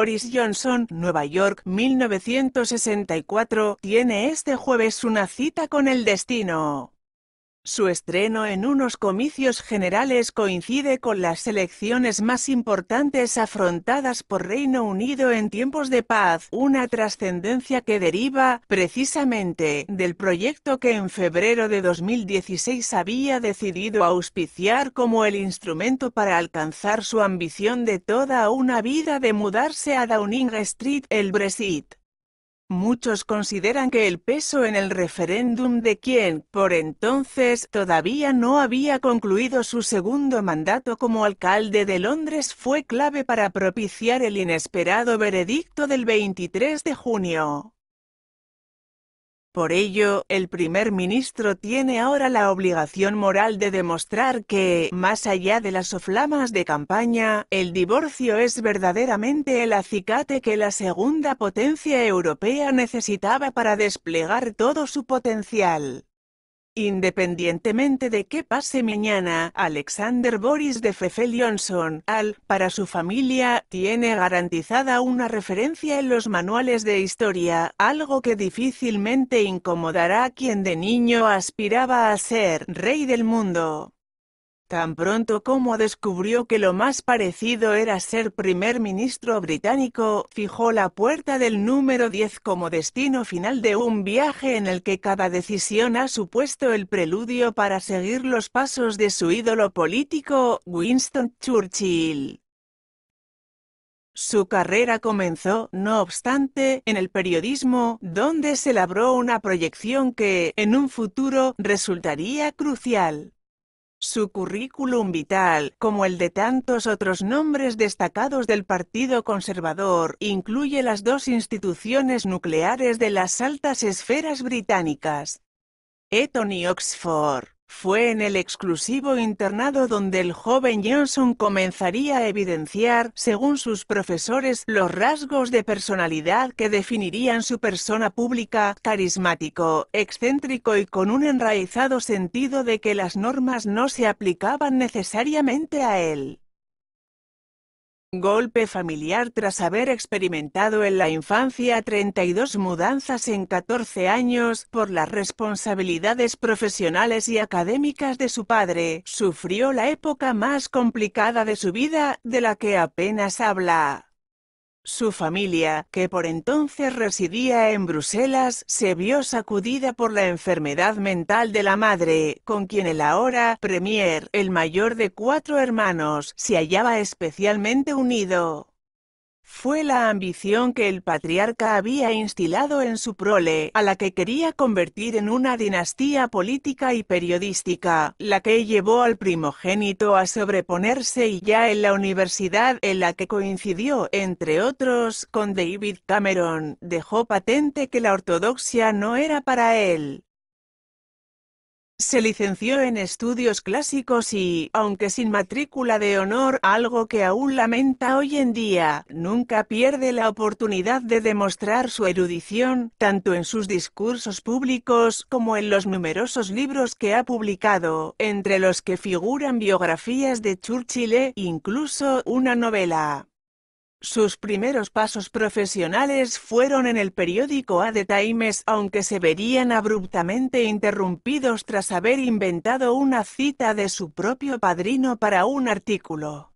Boris Johnson, Nueva York, 1964, tiene este jueves una cita con el destino. Su estreno en unos comicios generales coincide con las elecciones más importantes afrontadas por Reino Unido en tiempos de paz, una trascendencia que deriva, precisamente, del proyecto que en febrero de 2016 había decidido auspiciar como el instrumento para alcanzar su ambición de toda una vida de mudarse a Downing Street, el Brexit. Muchos consideran que el peso en el referéndum de quien, por entonces, todavía no había concluido su segundo mandato como alcalde de Londres fue clave para propiciar el inesperado veredicto del 23 de junio. Por ello, el primer ministro tiene ahora la obligación moral de demostrar que, más allá de las soflamas de campaña, el divorcio es verdaderamente el acicate que la segunda potencia europea necesitaba para desplegar todo su potencial. Independientemente de qué pase mañana, Alexander Boris de Johnson, para su familia, tiene garantizada una referencia en los manuales de historia, algo que difícilmente incomodará a quien de niño aspiraba a ser rey del mundo. Tan pronto como descubrió que lo más parecido era ser primer ministro británico, fijó la puerta del número 10 como destino final de un viaje en el que cada decisión ha supuesto el preludio para seguir los pasos de su ídolo político, Winston Churchill. Su carrera comenzó, no obstante, en el periodismo, donde se labró una proyección que, en un futuro, resultaría crucial. Su currículum vital, como el de tantos otros nombres destacados del Partido Conservador, incluye las dos instituciones nucleares de las altas esferas británicas, Eton y Oxford. Fue en el exclusivo internado donde el joven Johnson comenzaría a evidenciar, según sus profesores, los rasgos de personalidad que definirían su persona pública: carismático, excéntrico y con un enraizado sentido de que las normas no se aplicaban necesariamente a él. Golpe familiar tras haber experimentado en la infancia 32 mudanzas en 14 años, por las responsabilidades profesionales y académicas de su padre, sufrió la época más complicada de su vida, de la que apenas habla. Su familia, que por entonces residía en Bruselas, se vio sacudida por la enfermedad mental de la madre, con quien el ahora premier, el mayor de 4 hermanos, se hallaba especialmente unido. Fue la ambición que el patriarca había instilado en su prole, a la que quería convertir en una dinastía política y periodística, la que llevó al primogénito a sobreponerse y ya en la universidad en la que coincidió, entre otros, con David Cameron, dejó patente que la ortodoxia no era para él. Se licenció en estudios clásicos y, aunque sin matrícula de honor, algo que aún lamenta hoy en día, nunca pierde la oportunidad de demostrar su erudición, tanto en sus discursos públicos como en los numerosos libros que ha publicado, entre los que figuran biografías de Churchill e incluso una novela. Sus primeros pasos profesionales fueron en el periódico The Times, aunque se verían abruptamente interrumpidos tras haber inventado una cita de su propio padrino para un artículo.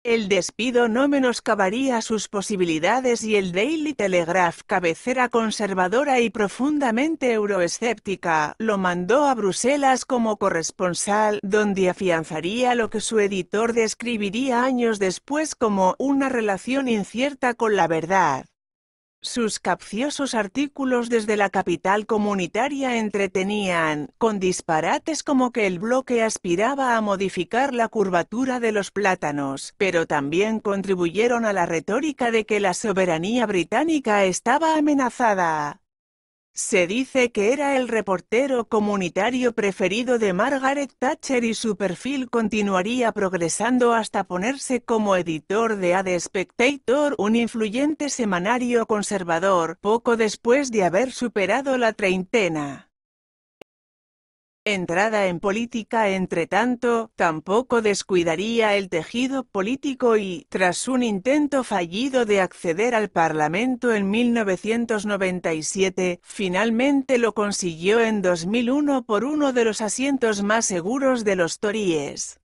El despido no menoscabaría sus posibilidades y el Daily Telegraph, cabecera conservadora y profundamente euroescéptica, lo mandó a Bruselas como corresponsal, donde afianzaría lo que su editor describiría años después como una relación incierta con la verdad. Sus capciosos artículos desde la capital comunitaria entretenían, con disparates como que el bloque aspiraba a modificar la curvatura de los plátanos, pero también contribuyeron a la retórica de que la soberanía británica estaba amenazada. Se dice que era el reportero comunitario preferido de Margaret Thatcher y su perfil continuaría progresando hasta ponerse como editor de The Spectator, un influyente semanario conservador, poco después de haber superado la treintena. entrada en política entretanto, tampoco descuidaría el tejido político y, tras un intento fallido de acceder al Parlamento en 1997, finalmente lo consiguió en 2001 por uno de los asientos más seguros de los Tories.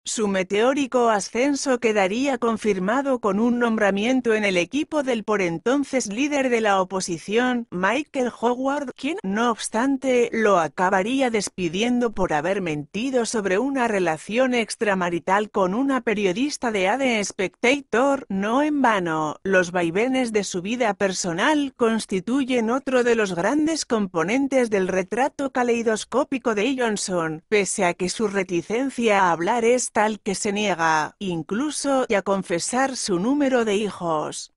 Su meteórico ascenso quedaría confirmado con un nombramiento en el equipo del por entonces líder de la oposición, Michael Howard, quien, no obstante, lo acabaría despidiendo por haber mentido sobre una relación extramarital con una periodista de The Spectator. No en vano, los vaivenes de su vida personal constituyen otro de los grandes componentes del retrato caleidoscópico de Johnson, pese a que su reticencia a hablar es tal que se niega, incluso, a confesar su número de hijos.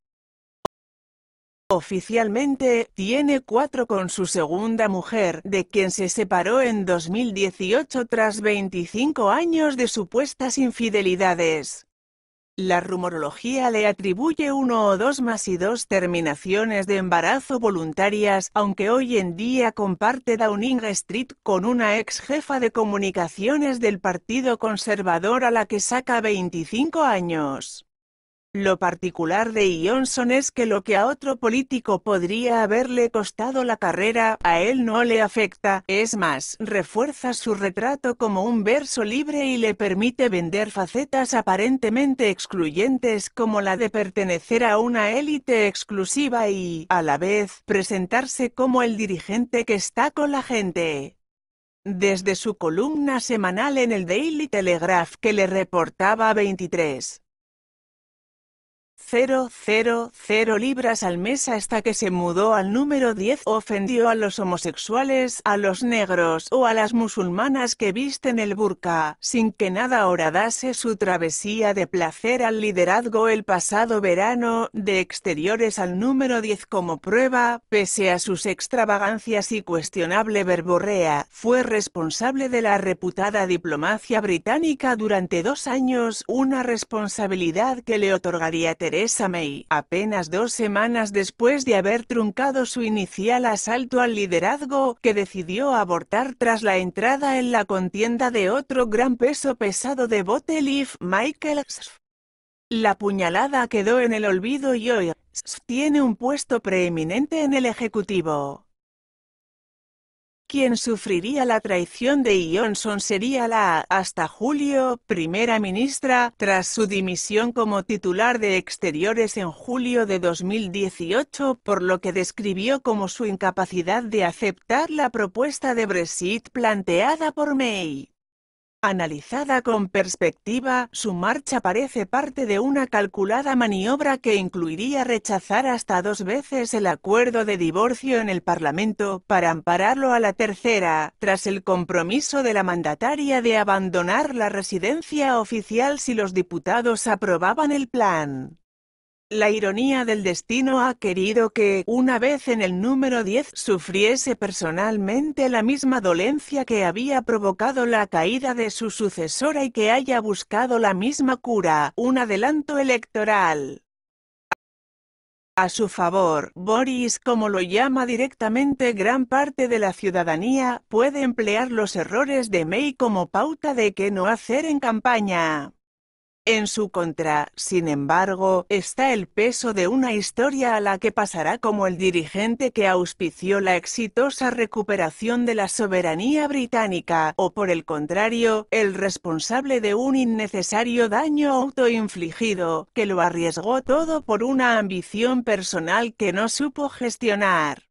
Oficialmente, tiene 4 con su segunda mujer, de quien se separó en 2018 tras 25 años de supuestas infidelidades. La rumorología le atribuye 1 o 2 más y 2 terminaciones de embarazo voluntarias, aunque hoy en día comparte Downing Street con una ex jefa de comunicaciones del Partido Conservador a la que saca 25 años. Lo particular de Johnson es que lo que a otro político podría haberle costado la carrera, a él no le afecta, es más, refuerza su retrato como un verso libre y le permite vender facetas aparentemente excluyentes como la de pertenecer a una élite exclusiva y, a la vez, presentarse como el dirigente que está con la gente. Desde su columna semanal en el Daily Telegraph que le reportaba 23,000 libras al mes hasta que se mudó al número 10, ofendió a los homosexuales, a los negros o a las musulmanas que visten el burka, sin que nada horadase su travesía de placer al liderazgo el pasado verano, de exteriores al número 10 como prueba, pese a sus extravagancias y cuestionable verborrea, fue responsable de la reputada diplomacia británica durante 2 años, una responsabilidad que le otorgaría Theresa May, apenas 2 semanas después de haber truncado su inicial asalto al liderazgo, que decidió abortar tras la entrada en la contienda de otro gran peso pesado de Botelif, Michael Sf. La puñalada quedó en el olvido y hoy Sf. Tiene un puesto preeminente en el Ejecutivo. Quien sufriría la traición de Johnson sería la, hasta julio, primera ministra, tras su dimisión como titular de Exteriores en julio de 2018, por lo que describió como su incapacidad de aceptar la propuesta de Brexit planteada por May. Analizada con perspectiva, su marcha parece parte de una calculada maniobra que incluiría rechazar hasta 2 veces el acuerdo de divorcio en el Parlamento, para ampararlo a la tercera, tras el compromiso de la mandataria de abandonar la residencia oficial si los diputados aprobaban el plan. La ironía del destino ha querido que, una vez en el número 10, sufriese personalmente la misma dolencia que había provocado la caída de su sucesora y que haya buscado la misma cura, un adelanto electoral. A su favor, Boris, como lo llama directamente gran parte de la ciudadanía, puede emplear los errores de May como pauta de qué no hacer en campaña. En su contra, sin embargo, está el peso de una historia a la que pasará como el dirigente que auspició la exitosa recuperación de la soberanía británica, o por el contrario, el responsable de un innecesario daño autoinfligido, que lo arriesgó todo por una ambición personal que no supo gestionar.